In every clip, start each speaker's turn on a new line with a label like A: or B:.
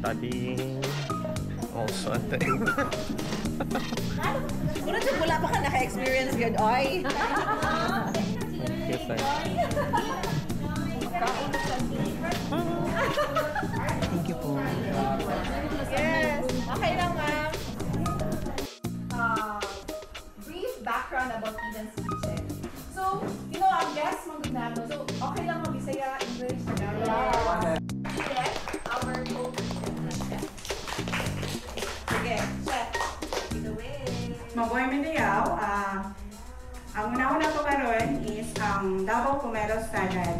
A: studying also.
B: Kung wala pa ka naka-experience yun, oy.
A: Yes, sir. Thank you po.
B: Yes. Okay lang, ma'am. Brief background about Eden's Kitchen. So, you know, ang guest mong ginano. So, okay lang mag-Bisaya, English, Tagalog. Eden, our co-chef. Sige, chef. Take it away.
C: Mabuhay Mindayaw, ang una-una ko karon is ang Davao Pomelo salad.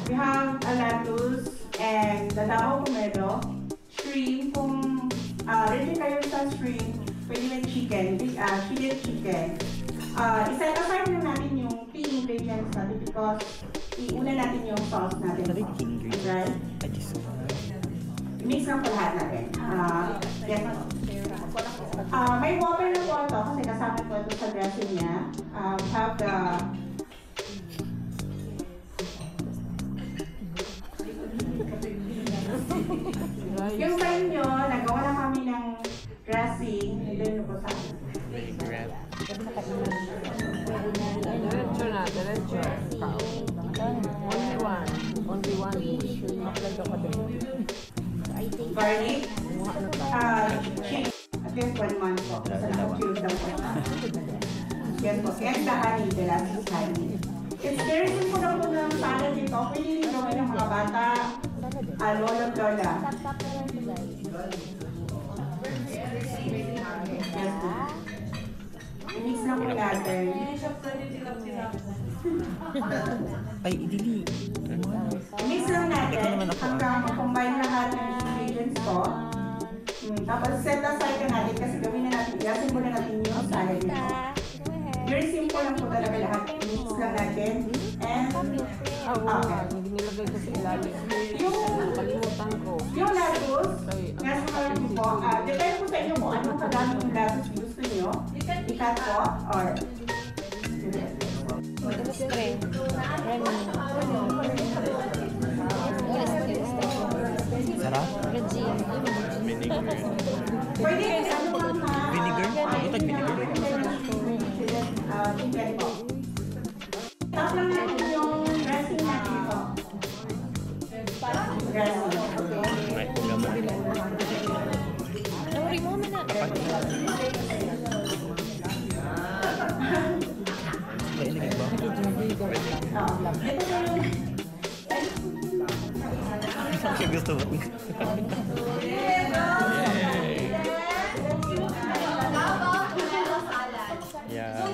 C: We have a lettuce and the Davao Pomelo, shrimp, kung ready kayo sa shrimp, pwede may chicken, shredded chicken. Iset aside na natin yung key ingredients natin because iuna natin yung sauce natin. Right? Mix lang po lahat natin. Yes. May water na po ito kasi kasama po ito sa dressing niya. We have the yung sa inyo, nagawa na kami ng dressing and then po sa
D: Diretso na, diretso. Only one. Apply ka pa din.
C: garlic, cheese. At least 1 month po. Sa choose lang po. Yes po. And the honey, the last honey. It's very simple lang po ng salad ito. Pwede rin gawin ng mga bata, lolo't lola. Yes po. I-mix lang po natin.
A: Ay, idili.
C: I-mix lang natin hanggang ma-combine lahat ng ingredients ko. Tapos set aside ka natin kasi gawin na natin, ilasin mo na natin yung salad nito. Very simple lang po talaga lahat. I-mix lang natin. And,
D: Hindi nilagay ko sa ilalim. Kalimutan ko.
C: yung lettuce, nasa kalang po, depende po sa inyo kung anong kadami yung lettuce gusto nyo. I-cut po, or
A: Sarap? Vinegar.
C: pwede ano lang na
A: Vinegar? Butag vinegar.
C: chicken po. Tapos lang natin yung dressing natin ito. Dressing.
A: Ay, ulam mo.
B: Nahuri mo na.
A: Ay, ilagay ba? Siya gusto mo. Yeah.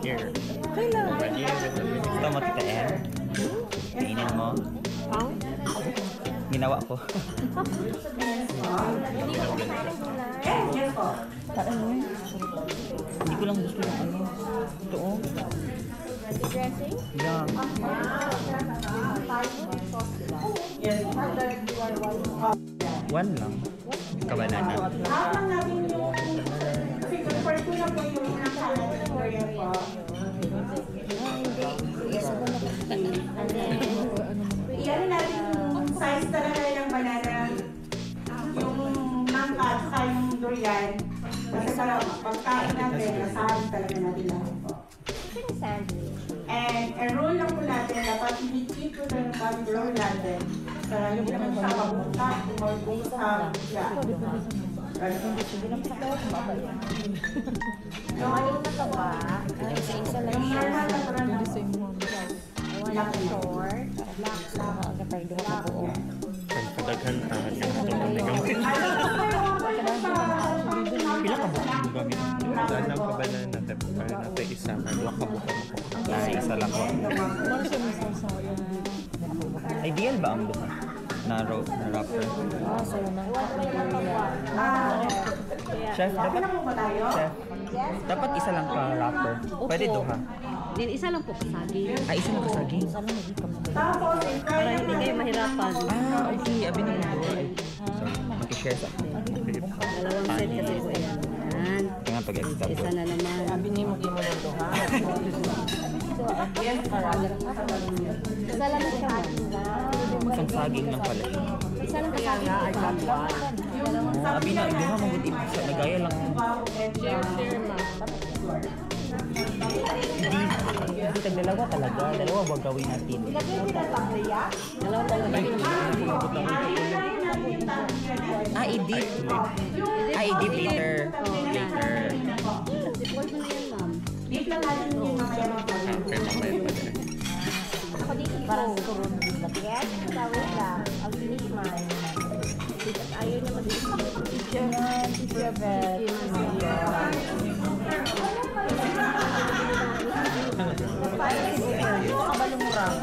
A: Here. Ready? Gusto mo titain? Kainin mo? Ginawa ko.
C: Yes po.
A: Hindi ko lang gusto yung ano. Ito oh.
B: Dressing?
A: Yeah.
C: Yes.
A: One lang. Kabanana.
C: Half lang natin yung, kasi confirm ko na po yung unang salad ng Korean po. Iyan natin yung size talaga ng banana, yung mangga at saka yung durian. Kasi para pagkain natin, nasahan talaga natin lahat po. And enroll lang po natin, dapat i-keep ko sa yung pag-roll natin. Para yung naman siya papunta, or kung sa siya.
B: Ano na ka ba? Isa-isa lang
C: Yung
B: siya.
C: normal na parang
B: Black short, black saka kapag doon ka buo.
A: Pagkadaghan ka. Pila ka buka mo gamit? Saan ang kabanana natin? Para natin isa. Pila ka buka mo? Isa lang ko. Ideal ba ang buka? Na wrapper?
B: So nang
A: Chef, dapat
C: na po ba tayo?
A: Chef, dapat isa lang pa wrapper. Pwede duha.
E: Din isa lang po kasagi.
A: Ay, isa lang kasaging.
C: Tapos,
E: Para hindi kayo mahirapan.
A: Okay. Abi na mo. Sorry. Makishare sa
E: Dalawang set kasi po yan. Yan.
A: Kaya pag-extra
E: Isa na naman.
D: Sabi niya mag-imo ng duha.
B: So
C: Yes,
E: Isa lang siya, ma'am.
A: Isang saging lang pala.
E: Isa lang kasagin ito.
A: Abi na, di ba mabuti sa nagaya lang.
E: Share, ma'am.
A: Hindi tag-dalawa talaga. Dalawa ba gawin natin?
E: Dalawa talaga.
A: I-dip. I-dip later. Later.
E: Support mo na yan, ma'am.
C: Deep lang natin yung mga
A: Okay, mamaya pa din.
E: Ako dito parang turun din lang. Yes, tawag lang. I'll finish mine. Ayaw niya mag-isip. Teacher Beth. Kabalumurang.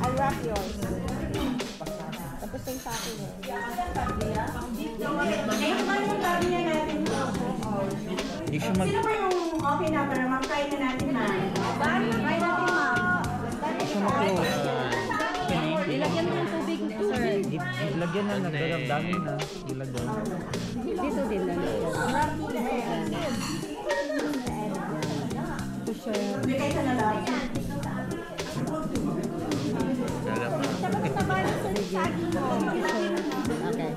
E: I'll wrap yours. Tapos yung sa akin eh.
C: Next month yung gabi na natin.
A: Hindi siya mag...
C: Sino ba yung okay na para mag-try na natin na?
E: Try natin, ma'am.
A: siya mag-close.
E: Ilagyan mo ng tubig.
A: Ilagyan na, nagdadami na. Ilagyan.
E: Dito din lang.
C: Bigay ka na lang.
E: Okay.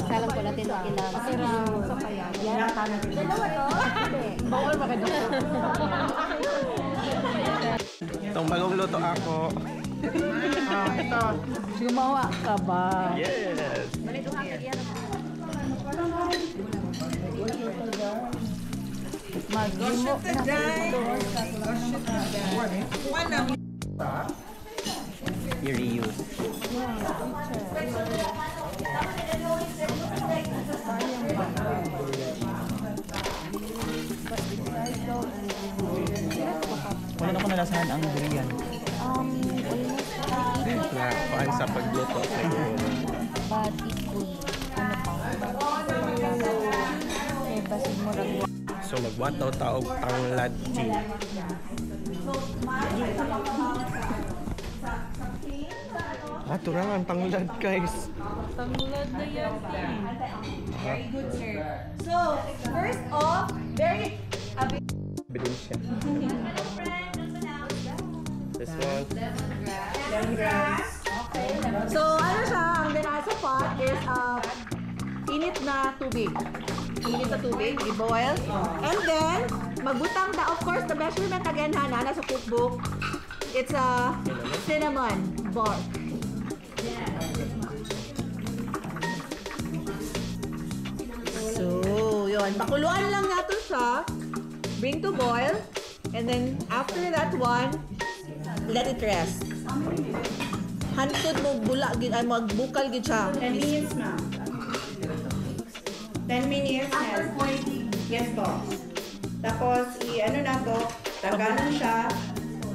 E: Salam ko natin ang kailangan. Dalawa to? Bawal ba kayo?
A: Itong bagong luto ako.
D: Ito, gumawa ka ba?
A: Yes!
D: Mag-limo
A: I-reuse. Wala na ko nalasahan ang durian. Na, paan sa pagluto siguro.
E: But equally, may basin mo rin.
A: So magwataw taog ang ladji. Turangan panglad guys.
D: Tanglad na yan.
B: Very good, sir. So, first off, very
A: Bilin siya. This one.
B: lemongrass. Okay, lemongrass.
F: So, ano siya, ang nasa pot is init na tubig. Init na tubig, i-boil. And then, magbutang da, of course, the measurement again, Hana, nasa cookbook. It's a cinnamon bark. So, yun. Pakuluan lang natin siya. Bring to boil. And then, after that one, let it rest. Hantod mo bula gid ay magbukal gid siya.
C: 10 minutes na. 10 minutes.
B: After
C: Yes.
B: boiling.
C: Yes po. Tapos, i-ano na to, tagalan siya.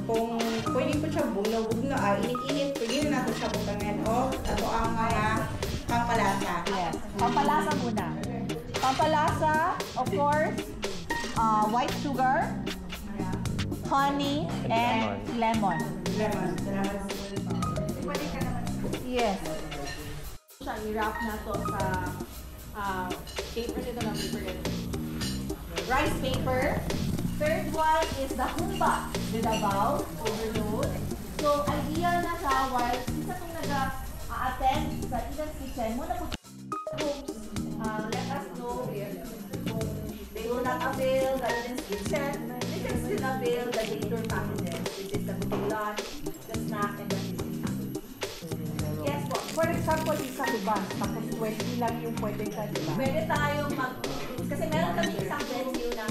C: Kung pwede po siya bugno-bugno, init-init, pwede na nato siya butangin. O, ito ang mga pampalasa.
F: Yes. Pampalasa muna. Pampalasa, of course, white sugar, honey, and lemon.
C: Lemon.
F: Yes. Siya i-wrap na to sa paper nito ng paper nito. Rice paper. Third one is the humba, the Davao overload. So, ideal na siya while isa kong nag-attend sa Eden's Kitchen, muna po let us know kung they will not avail the Eden's Kitchen, they can still avail the later packages, which is the bulan, the snack, and the seasoning. Yes po.
D: For example, isa bus, tapos 20 lang yung pwede ka, di ba?
F: Pwede tayong kasi meron kami isang venue na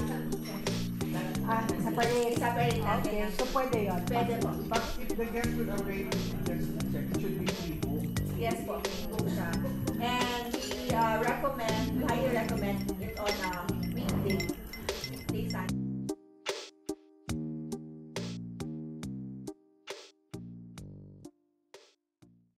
D: Separate.
F: separate natin.
D: Okay, so pwede yun.
F: Pwede po.
G: But if the guest would arrange,